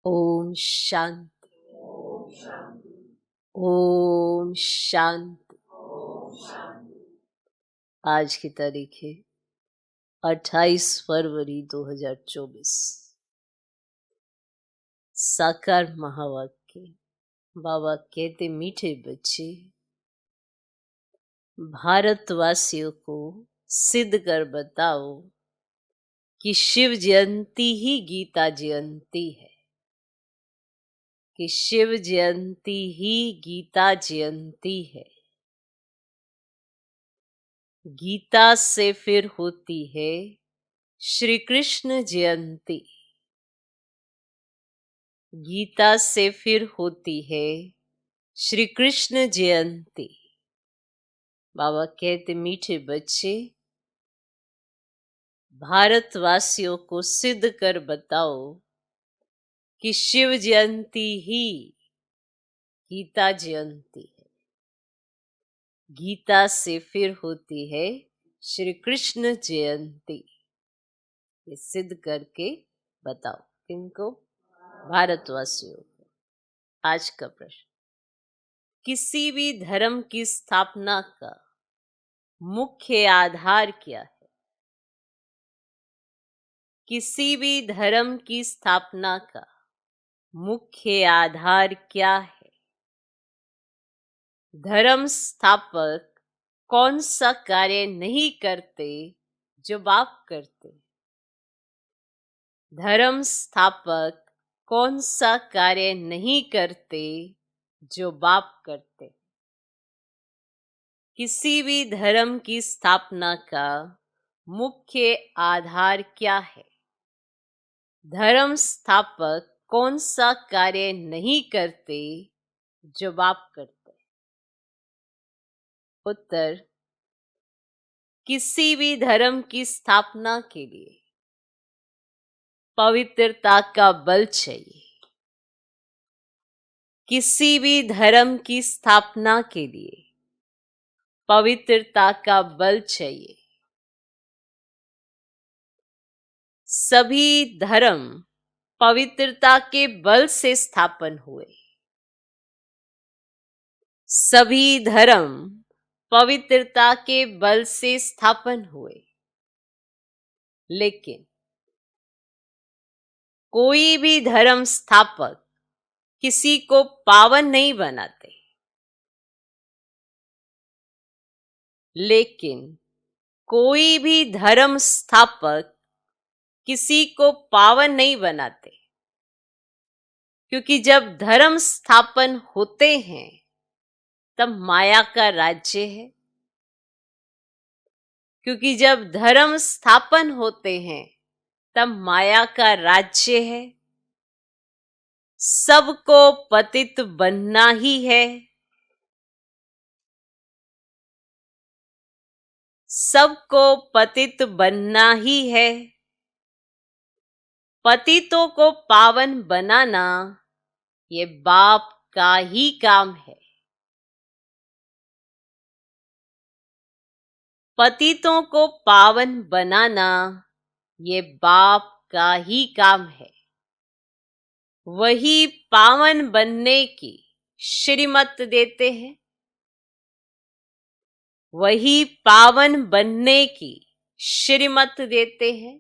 ओम शांति। ओम शांति। आज की तारीख है 28 फरवरी 2024। साकार महावाक्य। बाबा कहते, मीठे बच्चे, भारतवासियों को सिद्ध कर बताओ कि शिव जयंती ही गीता जयंती है, कि शिव जयंती ही गीता जयंती है। गीता से फिर होती है श्री कृष्ण जयंती। गीता से फिर होती है श्री कृष्ण जयंती। बाबा कहते, मीठे बच्चे, भारतवासियों को सिद्ध कर बताओ कि शिव जयंती ही गीता जयंती है। गीता से फिर होती है श्री कृष्ण जयंती। ये सिद्ध करके बताओ। किनको? भारतवासियों को। आज का प्रश्न, किसी भी धर्म की स्थापना का मुख्य आधार क्या है? किसी भी धर्म की स्थापना का मुख्य आधार क्या है? धर्म स्थापक कौन सा कार्य नहीं करते जो बाप करते? धर्म स्थापक कौन सा कार्य नहीं करते जो बाप करते? किसी भी धर्म की स्थापना का मुख्य आधार क्या है? धर्म स्थापक कौन सा कार्य नहीं करते जो बाप करते? उत्तर, किसी भी धर्म की स्थापना के लिए पवित्रता का बल चाहिए। किसी भी धर्म की स्थापना के लिए पवित्रता का बल चाहिए। सभी धर्म पवित्रता के बल से स्थापन हुए। सभी धर्म पवित्रता के बल से स्थापन हुए, लेकिन कोई भी धर्म स्थापक किसी को पावन नहीं बनाते। लेकिन कोई भी धर्म स्थापक किसी को पावन नहीं बनाते, क्योंकि जब धर्म स्थापन होते हैं तब माया का राज्य है। क्योंकि जब धर्म स्थापन होते हैं तब माया का राज्य है। सबको पतित बनना ही है। सबको पतित बनना ही है। पतितों को पावन बनाना ये बाप का ही काम है। पतितों को पावन बनाना ये बाप का ही काम है। वही पावन बनने की श्रीमत देते हैं। वही पावन बनने की श्रीमत देते हैं।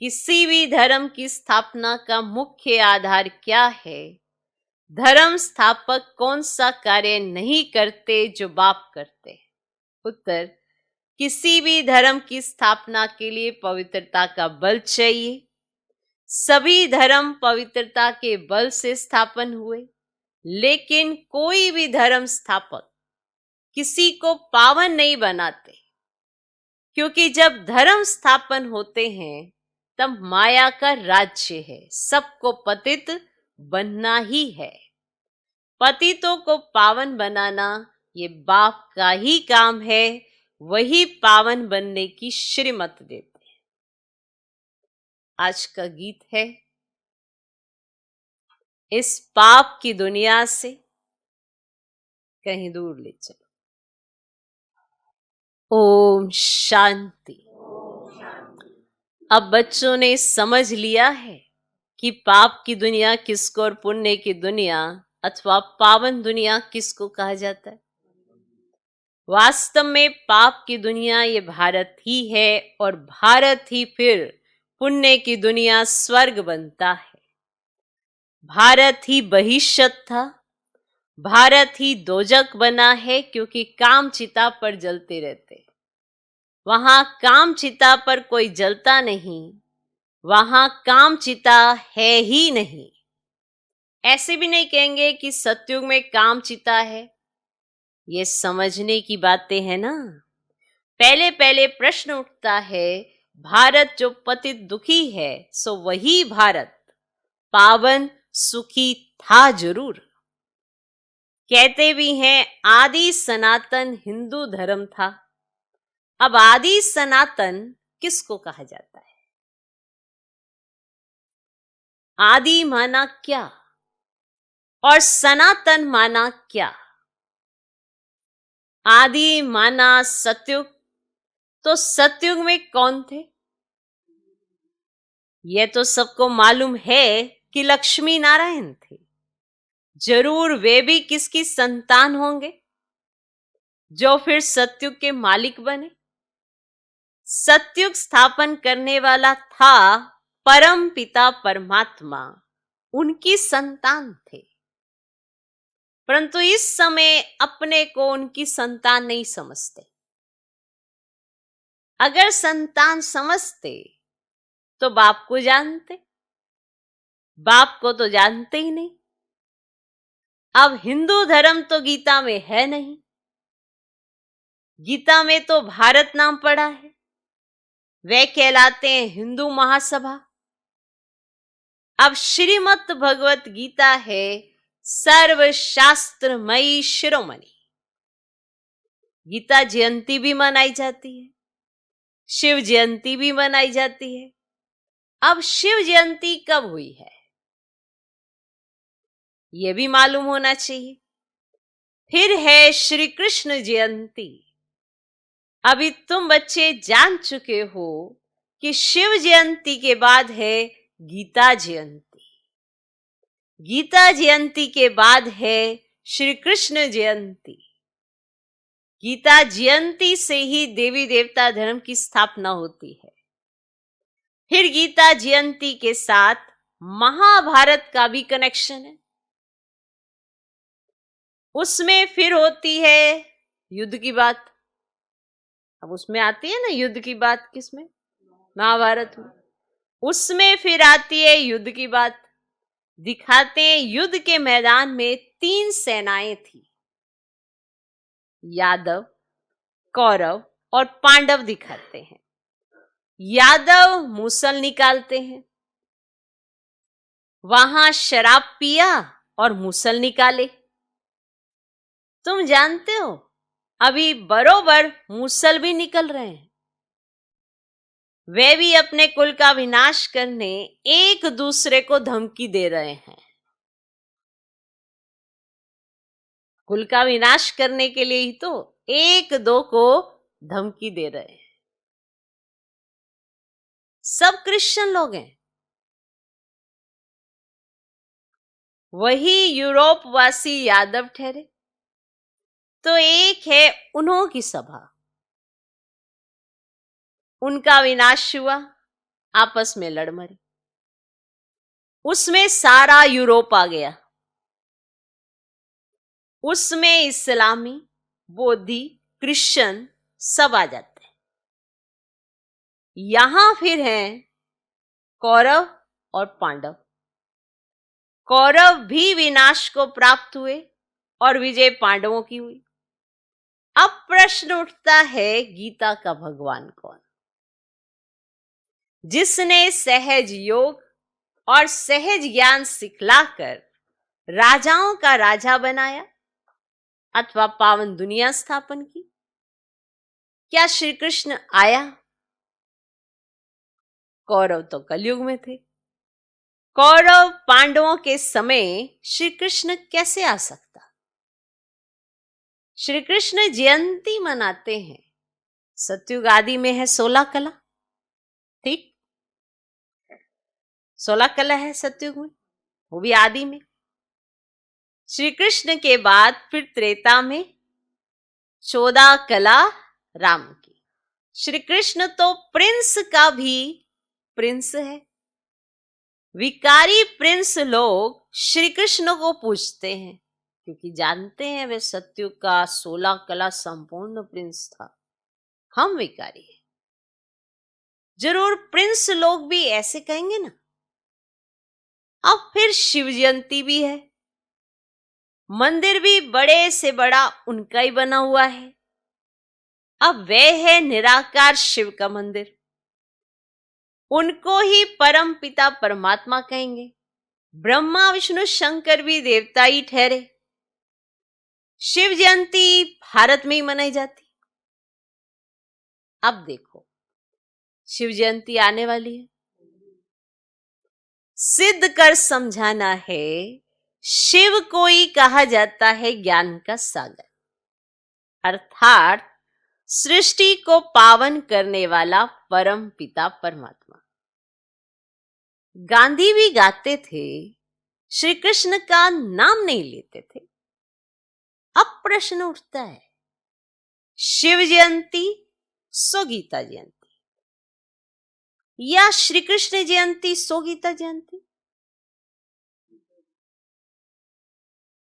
किसी भी धर्म की स्थापना का मुख्य आधार क्या है? धर्म स्थापक कौन सा कार्य नहीं करते जो बाप करते? उत्तर, किसी भी धर्म की स्थापना के लिए पवित्रता का बल चाहिए। सभी धर्म पवित्रता के बल से स्थापन हुए, लेकिन कोई भी धर्म स्थापक किसी को पावन नहीं बनाते, क्योंकि जब धर्म स्थापन होते हैं तब माया का राज्य है। सबको पतित बनना ही है। पतितों को पावन बनाना ये बाप का ही काम है। वही पावन बनने की श्रीमत देते हैं। आज का गीत है, इस पाप की दुनिया से कहीं दूर ले चलो। ओम शांति। अब बच्चों ने समझ लिया है कि पाप की दुनिया किसको और पुण्य की दुनिया अथवा पावन दुनिया किसको कहा जाता है? वास्तव में पाप की दुनिया ये भारत ही है और भारत ही फिर पुण्य की दुनिया स्वर्ग बनता है। भारत ही बहिष्यत था, भारत ही दोजक बना है क्योंकि काम चिता पर जलते रहते। वहां काम चिता पर कोई जलता नहीं, वहां काम चिता है ही नहीं। ऐसे भी नहीं कहेंगे कि सतयुग में काम चिता है। ये समझने की बातें हैं ना। पहले पहले प्रश्न उठता है, भारत जो पतित दुखी है सो वही भारत पावन सुखी था जरूर। कहते भी हैं आदि सनातन हिंदू धर्म था। अब आदि सनातन किसको कहा जाता है? आदि माना क्या और सनातन माना क्या? आदि माना सतयुग, तो सतयुग में कौन थे? यह तो सबको मालूम है कि लक्ष्मी नारायण थे। जरूर वे भी किसकी संतान होंगे जो फिर सतयुग के मालिक बने। सतयुग स्थापन करने वाला था परम पिता परमात्मा, उनकी संतान थे। परंतु इस समय अपने को उनकी संतान नहीं समझते। अगर संतान समझते तो बाप को जानते, बाप को तो जानते ही नहीं। अब हिंदू धर्म तो गीता में है नहीं, गीता में तो भारत नाम पड़ा है। वे कहलाते हैं हिंदू महासभा। अब श्रीमद् भगवत गीता है सर्वशास्त्रमयी शिरोमणि। गीता जयंती भी मनाई जाती है, शिव जयंती भी मनाई जाती है। अब शिव जयंती कब हुई है यह भी मालूम होना चाहिए। फिर है श्री कृष्ण जयंती। अभी तुम बच्चे जान चुके हो कि शिव जयंती के बाद है गीता जयंती, गीता जयंती के बाद है श्री कृष्ण जयंती। गीता जयंती से ही देवी देवता धर्म की स्थापना होती है। फिर गीता जयंती के साथ महाभारत का भी कनेक्शन है। उसमें फिर होती है युद्ध की बात। अब उसमें आती है ना युद्ध की बात, किसमें? महाभारत में। उसमें फिर आती है युद्ध की बात। दिखाते हैं युद्ध के मैदान में 3 सेनाएं थी, यादव, कौरव और पांडव दिखाते हैं। यादव मूसल निकालते हैं, वहां शराब पिया और मूसल निकाले। तुम जानते हो अभी बरोबर मूसल भी निकल रहे हैं। वे भी अपने कुल का विनाश करने एक दूसरे को धमकी दे रहे हैं। कुल का विनाश करने के लिए ही तो एक दो को धमकी दे रहे हैं। सब क्रिश्चियन लोग हैं। वही यूरोपवासी यादव ठहरे तो एक है उन्हों की सभा, उनका विनाश हुआ, आपस में लड़ मरे। उसमें सारा यूरोप आ गया। उसमें इस्लामी, बौद्धि, क्रिश्चियन सब आ जाते हैं। यहां फिर हैं कौरव और पांडव। कौरव भी विनाश को प्राप्त हुए और विजय पांडवों की हुई। अब प्रश्न उठता है गीता का भगवान कौन? जिसने सहज योग और सहज ज्ञान सिखलाकर राजाओं का राजा बनाया अथवा पावन दुनिया स्थापन की। क्या श्री कृष्ण आया? कौरव तो कलयुग में थे। कौरव पांडवों के समय श्री कृष्ण कैसे आ सकता? श्री कृष्ण जयंती मनाते हैं। सतयुग आदि में है 16 कला, ठीक? 16 कला है सतयुग में, वो भी आदि में। श्री कृष्ण के बाद फिर त्रेता में 14 कला राम की। श्री कृष्ण तो प्रिंस का भी प्रिंस है। विकारी प्रिंस लोग श्री कृष्ण को पूछते हैं क्योंकि जानते हैं वे सतयुग का 16 कला संपूर्ण प्रिंस था, हम विकारी हैं। जरूर प्रिंस लोग भी ऐसे कहेंगे ना। अब फिर शिव जयंती भी है, मंदिर भी बड़े से बड़ा उनका ही बना हुआ है। अब वह है निराकार शिव का मंदिर, उनको ही परम पिता परमात्मा कहेंगे। ब्रह्मा विष्णु शंकर भी देवता ही ठहरे। शिव जयंती भारत में ही मनाई जाती। अब देखो शिव जयंती आने वाली है, सिद्ध कर समझाना है शिव को ही कहा जाता है ज्ञान का सागर, अर्थात सृष्टि को पावन करने वाला परम पिता परमात्मा। गांधी भी गाते थे, श्री कृष्ण का नाम नहीं लेते थे। अब प्रश्न उठता है, शिव जयंती सो गीता जयंती या श्री कृष्ण जयंती सो गीता जयंती?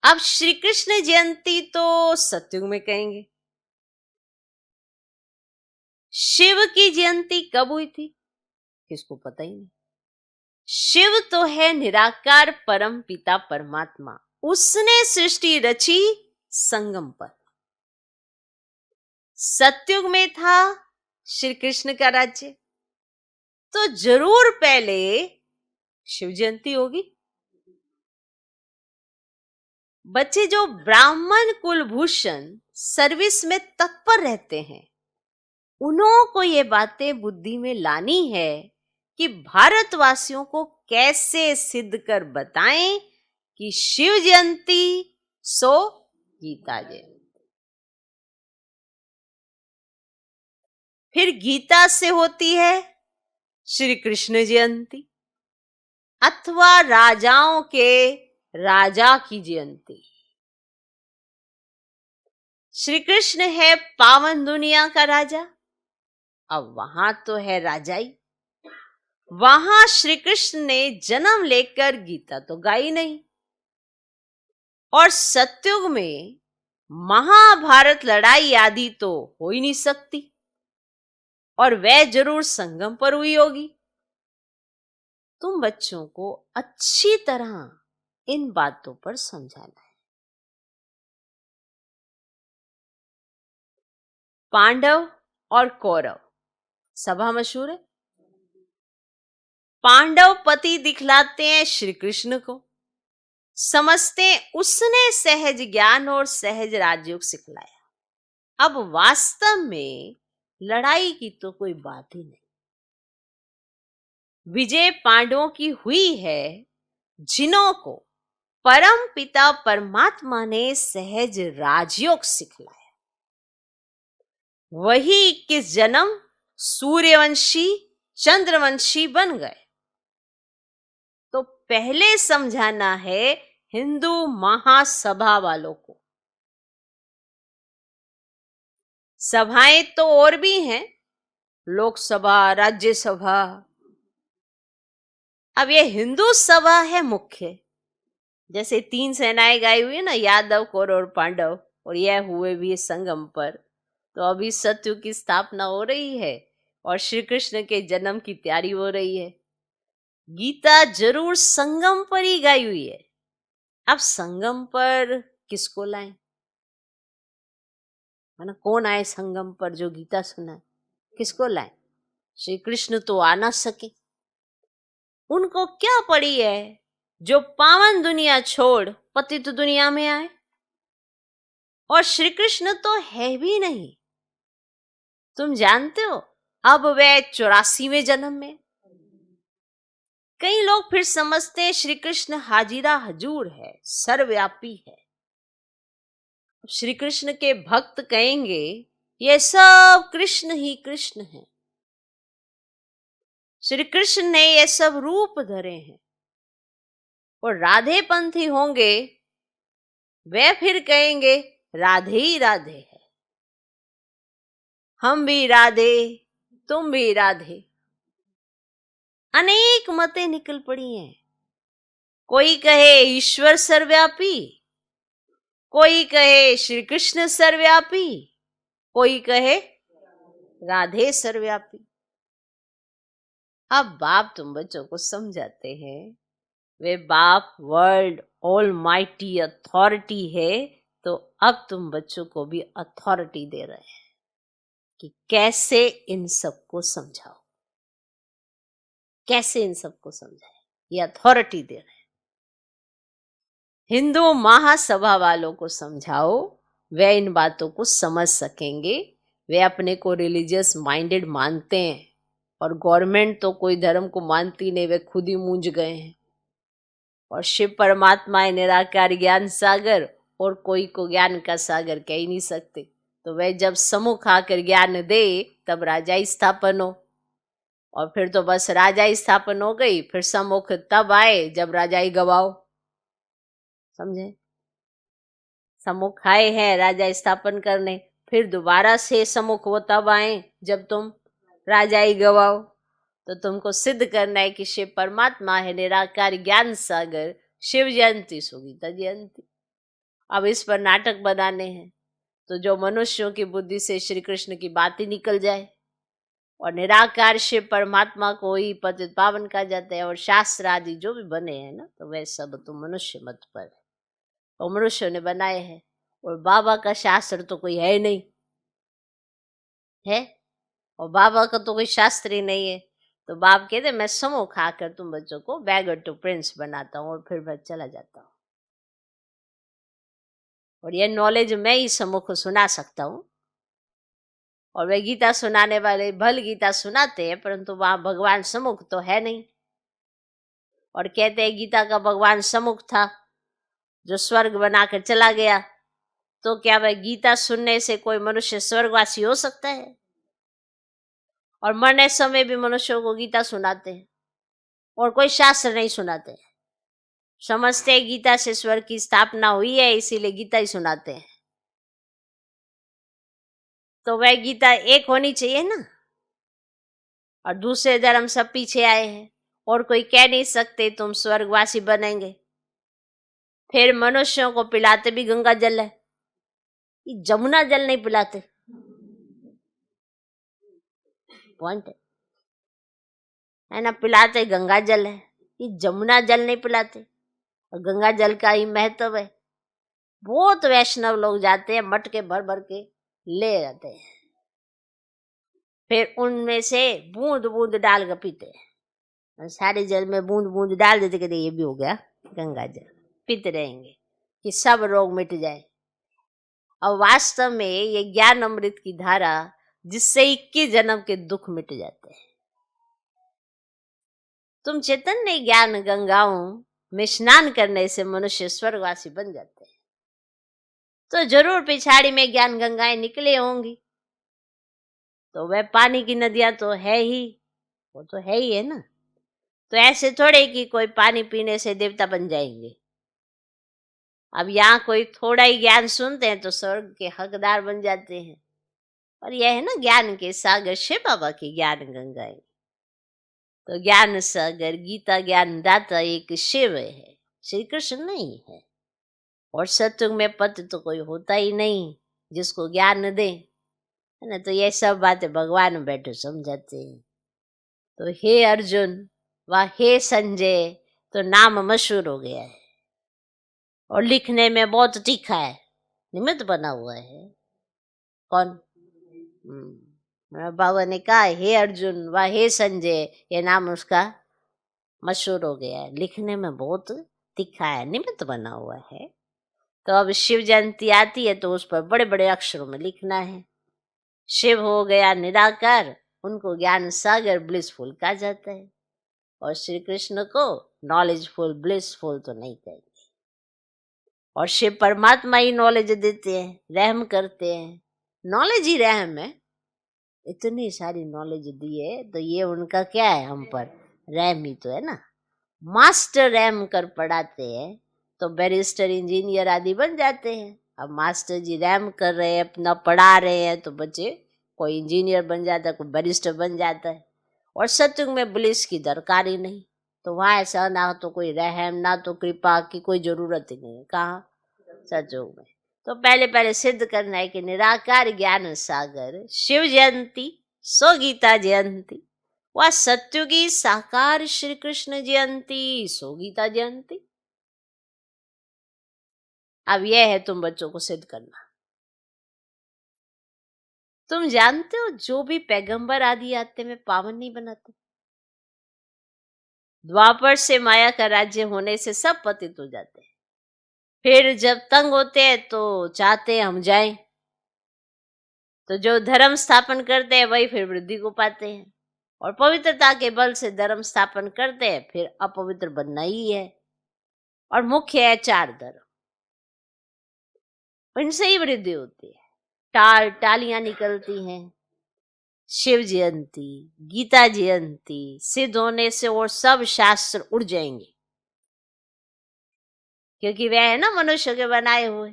अब श्री कृष्ण जयंती तो सतयुग में कहेंगे। शिव की जयंती कब हुई थी किसको पता ही नहीं। शिव तो है निराकार परम पिता परमात्मा, उसने सृष्टि रची संगम पर। सतयुग में था श्री कृष्ण का राज्य, तो जरूर पहले शिव जयंती होगी। बच्चे जो ब्राह्मण कुलभूषण सर्विस में तत्पर रहते हैं, उन्हों को ये बातें बुद्धि में लानी है कि भारतवासियों को कैसे सिद्ध कर बताएं कि शिव जयंती सो गीता जयंती। फिर गीता से होती है श्री कृष्ण जयंती अथवा राजाओं के राजा की जयंती। श्री कृष्ण है पावन दुनिया का राजा, अब वहां तो है राजाई। वहां श्री कृष्ण ने जन्म लेकर गीता तो गाई नहीं। और सतयुग में महाभारत लड़ाई आदि तो हो ही नहीं सकती, और वह जरूर संगम पर हुई होगी। तुम बच्चों को अच्छी तरह इन बातों पर समझाना है। पांडव और कौरव सभा मशहूर है। पांडव पति दिखलाते हैं श्री कृष्ण को, समझते उसने सहज ज्ञान और सहज राजयोग सिखलाया। अब वास्तव में लड़ाई की तो कोई बात ही नहीं। विजय पांडवों की हुई है जिन्हों को परम पिता परमात्मा ने सहज राजयोग सिखलाया। वही 21 जन्म सूर्यवंशी चंद्रवंशी बन गए। तो पहले समझाना है हिंदू महासभा वालों को। सभाएं तो और भी हैं, लोकसभा राज्यसभा। अब ये हिंदू सभा है मुख्य। जैसे 3 सेनाएं गाई हुई है ना, यादव कौरव और पांडव, और यह हुए भी संगम पर। तो अभी सतयुग की स्थापना हो रही है और श्री कृष्ण के जन्म की तैयारी हो रही है। गीता जरूर संगम पर ही गाई हुई है। अब संगम पर किसको लाएं? है ना, कौन आए संगम पर जो गीता सुनाए? किसको लाएं? श्री कृष्ण तो आ ना सके। उनको क्या पड़ी है जो पावन दुनिया छोड़ पतित दुनिया में आए? और श्री कृष्ण तो है भी नहीं। तुम जानते हो अब वह 84वें जन्म में। कई लोग फिर समझते हैं श्री कृष्ण हाजिरा हजूर है, सर्वव्यापी है। श्री कृष्ण के भक्त कहेंगे ये सब कृष्ण ही कृष्ण है। श्री कृष्ण ने ये सब रूप धरे हैं। और राधे पंथी होंगे वे फिर कहेंगे राधे ही राधे है, हम भी राधे तुम भी राधे। अनेक मतें निकल पड़ी हैं। कोई कहे ईश्वर सर्वव्यापी, कोई कहे श्री कृष्ण सर्वव्यापी, कोई कहे राधे सर्वव्यापी। अब बाप तुम बच्चों को समझाते हैं, वे बाप वर्ल्ड ऑल माइटी अथॉरिटी है, तो अब तुम बच्चों को भी अथॉरिटी दे रहे हैं कि कैसे इन सबको समझाओ, कैसे इन सबको समझाए, ये अथॉरिटी दे रहे हैं। हिंदू महासभा वालों को समझाओ, वे इन बातों को समझ सकेंगे। वे अपने को रिलीजियस माइंडेड मानते हैं और गवर्नमेंट तो कोई धर्म को मानती नहीं, वे खुद ही मूंझ गए हैं। और शिव परमात्मा है निराकार ज्ञान सागर, और कोई को ज्ञान का सागर कह ही नहीं सकते। तो वह जब सम्मुख आकर ज्ञान दे तब राजा स्थापन हो, और फिर तो बस राजा स्थापन हो गई। फिर सम्मुख तब आए जब राजा ही गवाओ, समझे? सम्मुख आए हैं राजा स्थापन करने, फिर दोबारा से सम्मुख वो तब आए जब तुम राजा ही गवाओ। तो तुमको सिद्ध करना है कि शिव परमात्मा है निराकार ज्ञान सागर, शिव जयंती सुगीता जयंती। अब इस पर नाटक बनाने हैं तो जो मनुष्यों की बुद्धि से श्री कृष्ण की बात ही निकल जाए, और निराकार शिव परमात्मा को ही पतित पावन कहा जाता है। और शास्त्र आदि जो भी बने हैं ना, तो वह सब तो मनुष्य मत पर है, और मनुष्यों ने बनाए हैं। और बाबा का शास्त्र तो कोई है नहीं है, और बाबा का तो कोई शास्त्र ही नहीं है। तो बाप कहते मैं समूह खाकर तुम बच्चों को बैगर टू प्रिंस बनाता हूँ, और फिर मैं चला जाता हूँ। और ये नॉलेज मैं ही समूह को सुना सकता हूँ। और वे गीता सुनाने वाले भल गीता सुनाते हैं, परंतु वहां भगवान सम्मुख तो है नहीं। और कहते हैं गीता का भगवान सम्मुख था जो स्वर्ग बनाकर चला गया। तो क्या वह गीता सुनने से कोई मनुष्य स्वर्गवासी हो सकता है? और मरने समय भी मनुष्यों को गीता सुनाते हैं, और कोई शास्त्र नहीं सुनाते। समझते हैं गीता से स्वर्ग की स्थापना हुई है, इसीलिए गीता ही सुनाते हैं। तो वह गीता एक होनी चाहिए ना। और दूसरे धर्म सब पीछे आए हैं, और कोई कह नहीं सकते तुम स्वर्गवासी बनेंगे। फिर मनुष्यों को पिलाते भी गंगा जल है, जमुना जल नहीं पिलाते। पॉइंट है ना, पिलाते गंगा जल है, ये जमुना जल नहीं पिलाते। और गंगा जल का ही महत्व है। बहुत वैष्णव लोग जाते हैं, मटके भर भर के ले जाते हैं, फिर उनमें से बूंद बूंद डाल कर पीते हैं। सारे जल में बूंद बूंद डाल देते, कहते ये भी हो गया गंगा जल, पीते रहेंगे कि सब रोग मिट जाए। और वास्तव में ये ज्ञान अमृत की धारा, जिससे 21 जन्म के दुख मिट जाते हैं। तुम चैतन्य ज्ञान गंगाओं में स्नान करने से मनुष्य स्वर्गवासी बन जाते हैं। तो जरूर पिछाड़ी में ज्ञान गंगाएं निकले होंगी, तो वह पानी की नदियां तो है ही, वो तो है ही है ना। तो ऐसे थोड़े कि कोई पानी पीने से देवता बन जाएंगे। अब यहाँ कोई थोड़ा ही ज्ञान सुनते हैं तो स्वर्ग के हकदार बन जाते हैं। और यह है ना ज्ञान के सागर शिव बाबा की ज्ञान गंगाएं। तो ज्ञान सागर गीता ज्ञान दाता एक शिव है, श्री कृष्ण नहीं है। और सत्युग में पति तो कोई होता ही नहीं जिसको ज्ञान दे, है ना। तो ये सब बातें भगवान बैठे समझाते हैं। तो हे अर्जुन व हे संजय, तो नाम मशहूर हो गया है और लिखने में बहुत तीखा है, निमित्त बना हुआ है। कौन? बाबा ने कहा हे अर्जुन व हे संजय, ये नाम उसका मशहूर हो गया है, लिखने में बहुत तीखा है, निमित्त बना हुआ है। तो अब शिव जयंती आती है तो उस पर बड़े बड़े अक्षरों में लिखना है। शिव हो गया निराकार, उनको ज्ञान सागर ब्लिसफुल कहा जाता है। और श्री कृष्ण को नॉलेजफुल ब्लिसफुल तो नहीं कहेंगे। और शिव परमात्मा ही नॉलेज देते हैं, रहम करते हैं। नॉलेज ही रहम है। इतनी सारी नॉलेज दी है, तो ये उनका क्या है हम पर, रैम ही तो है ना। मास्टर रैम कर पढ़ाते हैं तो बैरिस्टर इंजीनियर आदि बन जाते हैं। अब मास्टर जी रैम कर रहे हैं, अपना पढ़ा रहे हैं, तो बच्चे कोई इंजीनियर बन जाता है, कोई बैरिस्टर बन जाता है। और सत्युग में पुलिस की दरकार ही नहीं, तो वहां ऐसा ना तो कोई रहम ना तो कृपा की कोई जरूरत ही नहीं है। कहाँ? सत्युग में। तो पहले पहले सिद्ध करना है कि निराकार ज्ञान सागर शिव जयंती सो गीता जयंती, वह सत्युगी साकार श्री कृष्ण जयंती सो गीता जयंती। अब यह है तुम बच्चों को सिद्ध करना। तुम जानते हो जो भी पैगंबर आदि आते में पावन नहीं बनाते। द्वापर से माया का राज्य होने से सब पतित हो जाते हैं, फिर जब तंग होते हैं तो चाहते हैं हम जाएं, तो जो धर्म स्थापन करते हैं वही फिर वृद्धि को पाते हैं, और पवित्रता के बल से धर्म स्थापन करते हैं, फिर अपवित्र बनना ही है। और मुख्य है 4 धर्म, इनसे ही वृद्धि होती है, टालियां निकलती हैं। शिव जयंती, गीता जयंती सिद्ध होने से और सब शास्त्र उड़ जाएंगे, क्योंकि वह है ना मनुष्य के बनाए हुए।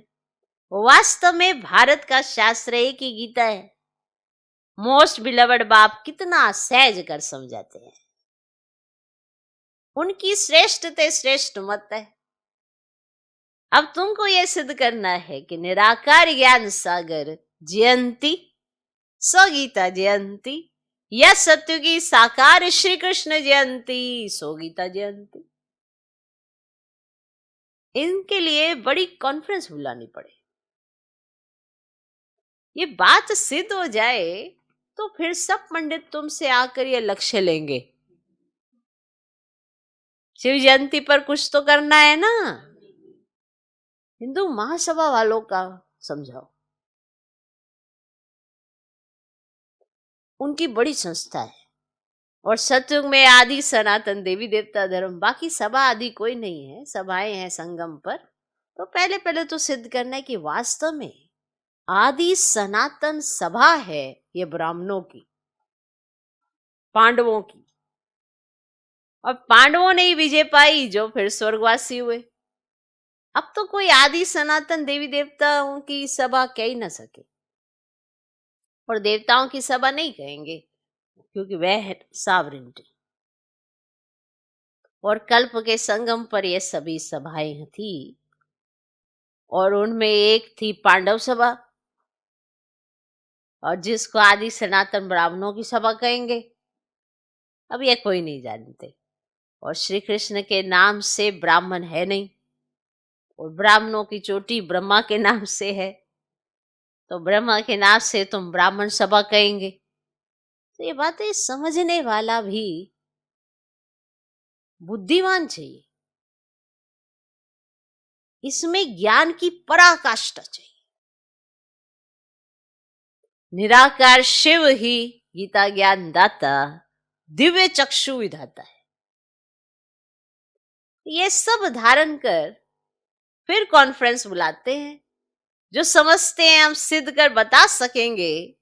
वास्तव में भारत का शास्त्र एक ही गीता है। मोस्ट बिलवड बाप कितना सहज कर समझाते हैं, उनकी श्रेष्ठते श्रेष्ठ मत है। अब तुमको यह सिद्ध करना है कि निराकार ज्ञान सागर जयंती सो गीता जयंती, या सत्युगी साकार श्री कृष्ण जयंती सो गीता जयंती। इनके लिए बड़ी कॉन्फ्रेंस बुलानी पड़े। ये बात सिद्ध हो जाए तो फिर सब पंडित तुमसे आकर ये लक्ष्य लेंगे, शिव जयंती पर कुछ तो करना है ना। हिंदू महासभा वालों का समझाओ, उनकी बड़ी संस्था है, और सतयुग में आदि सनातन देवी देवता धर्म, बाकी सभा आदि कोई नहीं है, सभाएं हैं संगम पर। तो पहले पहले तो सिद्ध करना है कि वास्तव में आदि सनातन सभा है ये ब्राह्मणों की, पांडवों की, और पांडवों ने ही विजय पाई जो फिर स्वर्गवासी हुए। अब तो कोई आदि सनातन देवी देवताओं की सभा कह ही ना सके, और देवताओं की सभा नहीं कहेंगे, क्योंकि वह है सावरिंटी। और कल्प के संगम पर ये सभी सभाएं थी, और उनमें एक थी पांडव सभा, और जिसको आदि सनातन ब्राह्मणों की सभा कहेंगे। अब ये कोई नहीं जानते, और श्री कृष्ण के नाम से ब्राह्मण है नहीं, और ब्राह्मणों की चोटी ब्रह्मा के नाम से है, तो ब्रह्मा के नाम से तुम ब्राह्मण सभा कहेंगे। तो ये बातें समझने वाला भी बुद्धिमान चाहिए, इसमें ज्ञान की पराकाष्ठा चाहिए। निराकार शिव ही गीता ज्ञान दाता, दिव्य चक्षु विधाता है। ये सब धारण कर फिर कॉन्फ्रेंस बुलाते हैं। जो समझते हैं हम सिद्ध कर बता सकेंगे,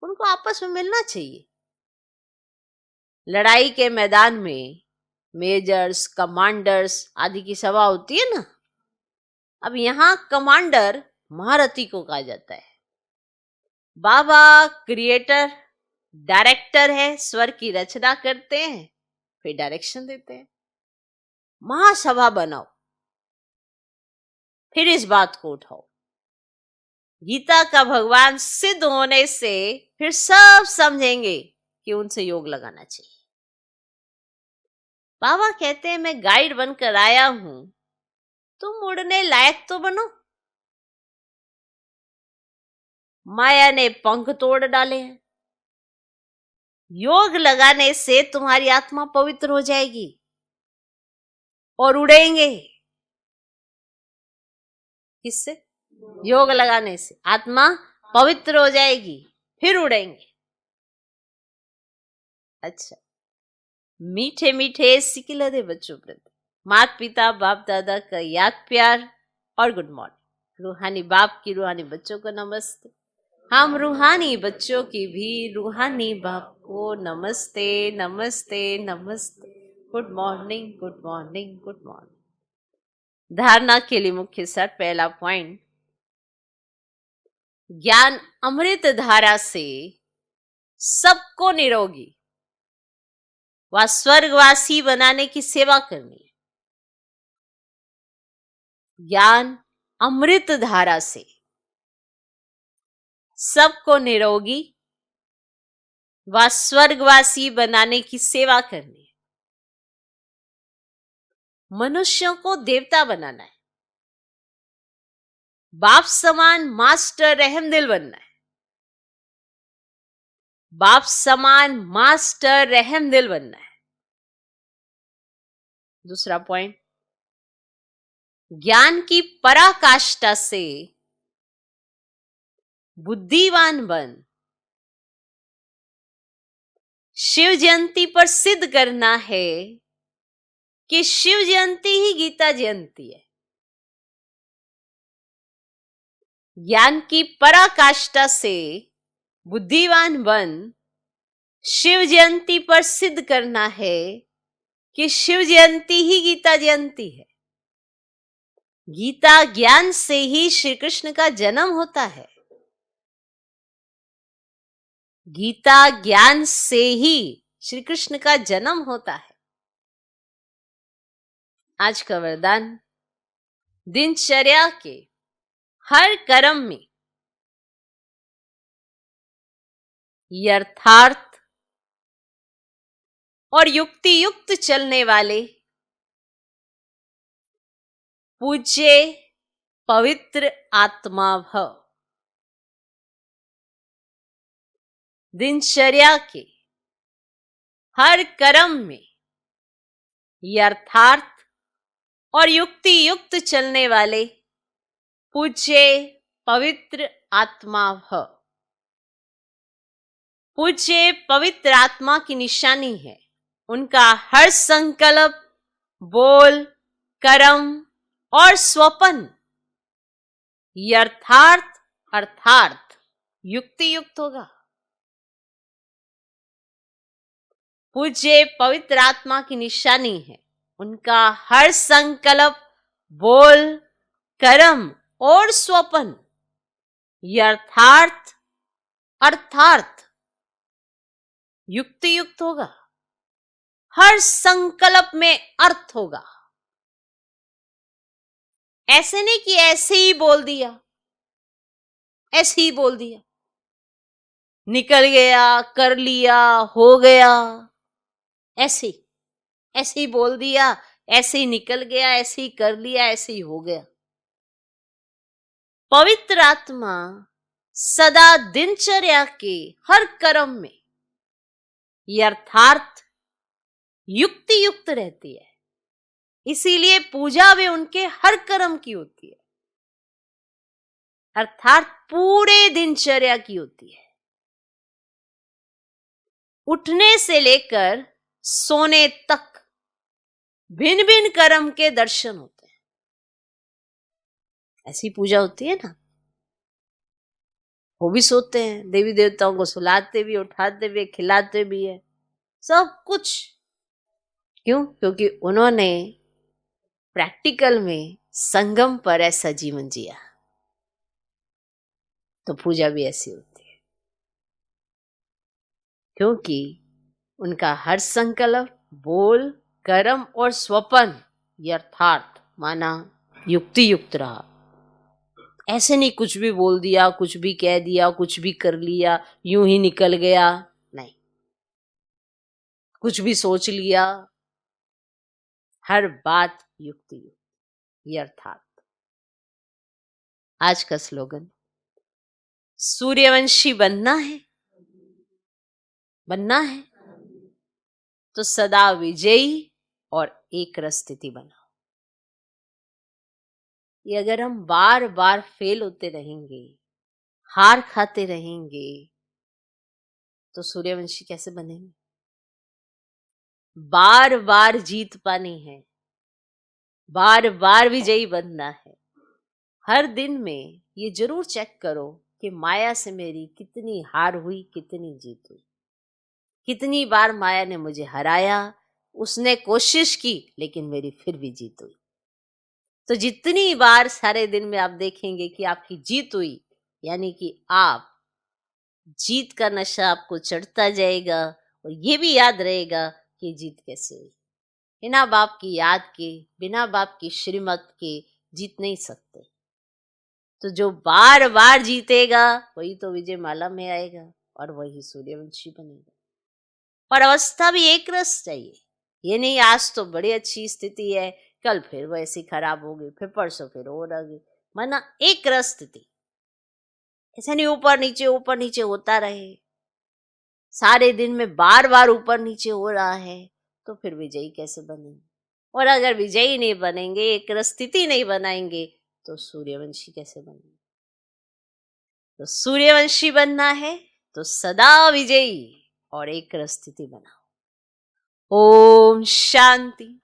उनको आपस में मिलना चाहिए। लड़ाई के मैदान में मेजर्स कमांडर्स आदि की सभा होती है ना। अब यहां कमांडर महारथी को कहा जाता है। बाबा क्रिएटर डायरेक्टर है, स्वर की रचना करते हैं, फिर डायरेक्शन देते हैं। महासभा बनाओ, फिर इस बात को उठाओ। गीता का भगवान सिद्ध होने से फिर सब समझेंगे कि उनसे योग लगाना चाहिए। बाबा कहते हैं मैं गाइड बनकर आया हूं, तुम उड़ने लायक तो बनो। माया ने पंख तोड़ डाले हैं, योग लगाने से तुम्हारी आत्मा पवित्र हो जाएगी और उड़ेंगे। किससे? योग लगाने से आत्मा पवित्र हो जाएगी, फिर उड़ेंगे। अच्छा, मीठे मीठे सिकिलरे बच्चों प्रति माता पिता बाप दादा का याद प्यार और गुड मॉर्निंग। रूहानी बाप की रूहानी बच्चों को नमस्ते। हम रूहानी बच्चों की भी रूहानी बाप को नमस्ते नमस्ते नमस्ते। Good morning good morning good morning. धारणा के लिए मुख्य सर पहला पॉइंट, ज्ञान अमृत धारा से सबको निरोगी व स्वर्गवासी बनाने की सेवा करनी है। ज्ञान अमृत धारा से सबको निरोगी व स्वर्गवासी बनाने की सेवा करनी है। मनुष्यों को देवता बनाना है, बाप समान मास्टर रहमदिल बनना है, बाप समान मास्टर रहमदिल बनना है। दूसरा पॉइंट, ज्ञान की पराकाष्ठा से बुद्धिवान बन शिव जयंती पर सिद्ध करना है कि शिव जयंती ही गीता जयंती है। ज्ञान की पराकाष्ठा से बुद्धिवान बन शिव जयंती पर सिद्ध करना है कि शिव जयंती ही गीता जयंती है। गीता ज्ञान से ही श्री कृष्ण का जन्म होता है। गीता ज्ञान से ही श्री कृष्ण का जन्म होता है। आज का वरदान, दिनचर्या के हर कर्म में यथार्थ और युक्ति युक्त चलने वाले पूज्य पवित्र आत्मा भव। दिनचर्या के हर कर्म में यथार्थ और युक्ति युक्त चलने वाले पूज्य पवित्र आत्मा भव। पूज्य पवित्र आत्मा की निशानी है उनका हर संकल्प, बोल, कर्म और स्वप्न यथार्थ अर्थार्थ युक्ति युक्त होगा। पूज्य पवित्र आत्मा की निशानी है उनका हर संकल्प, बोल, कर्म और स्वप्न यथार्थ अर्थार्थ युक्ति युक्त होगा। हर संकल्प में अर्थ होगा। ऐसे नहीं कि ऐसे ही बोल दिया, ऐसे ही बोल दिया, निकल गया, कर लिया, हो गया, ऐसे ही बोल दिया, ऐसे ही निकल गया, ऐसे ही कर लिया, ऐसे ही हो गया। पवित्र आत्मा सदा दिनचर्या के हर कर्म में यथार्थ युक्ति युक्त रहती है। इसीलिए पूजा भी उनके हर कर्म की होती है, अर्थात पूरे दिनचर्या की होती है। उठने से लेकर सोने तक भिन्न भिन्न कर्म के दर्शन होते हैं। ऐसी पूजा होती है ना। वो भी सोते हैं, देवी देवताओं को सुलाते भी, उठाते भी, खिलाते भी है, सब कुछ। क्यों? क्योंकि उन्होंने प्रैक्टिकल में संगम पर ऐसा जीवन जिया। तो पूजा भी ऐसी होती है, क्योंकि उनका हर संकल्प, बोल, कर्म और स्वप्न यथार्थ माना युक्ति युक्त रहा। ऐसे नहीं कुछ भी बोल दिया, कुछ भी कह दिया, कुछ भी कर लिया, यूं ही निकल गया, नहीं, कुछ भी सोच लिया। हर बात युक्ति युक्त यथार्थ। आज का स्लोगन, सूर्यवंशी बनना है, बनना है तो सदा विजयी और एक रस स्थिति बनाओ। ये अगर हम बार बार फेल होते रहेंगे, हार खाते रहेंगे, तो सूर्यवंशी कैसे बनेंगे? बार बार जीत पानी है, बार बार विजयी बनना है। हर दिन में ये जरूर चेक करो कि माया से मेरी कितनी हार हुई, कितनी जीत हुई। कितनी बार माया ने मुझे हराया, उसने कोशिश की, लेकिन मेरी फिर भी जीत हुई। तो जितनी बार सारे दिन में आप देखेंगे कि आपकी जीत हुई, यानी कि आप जीत का नशा आपको चढ़ता जाएगा और ये भी याद रहेगा कि जीत कैसे हुई। बिना बाप की याद के, बिना बाप की श्रीमत के जीत नहीं सकते। तो जो बार बार जीतेगा वही तो विजय माला में आएगा और वही सूर्यवंशी बनेगा। पर अवस्था भी एक रस चाहिए। ये नहीं आज तो बड़ी अच्छी स्थिति है, कल फिर वैसी खराब होगी, फिर परसों फिर और आगे, माना एक रस स्थिति। ऐसा नहीं ऊपर नीचे होता रहे, सारे दिन में बार बार ऊपर नीचे हो रहा है, तो फिर विजयी कैसे बनेंगे? और अगर विजयी नहीं बनेंगे, एक रस स्थिति नहीं बनाएंगे, तो सूर्यवंशी कैसे बनेंगे? तो सूर्यवंशी बनना है तो सदा विजयी और एक रस स्थिति बनाओ। ओम शांति।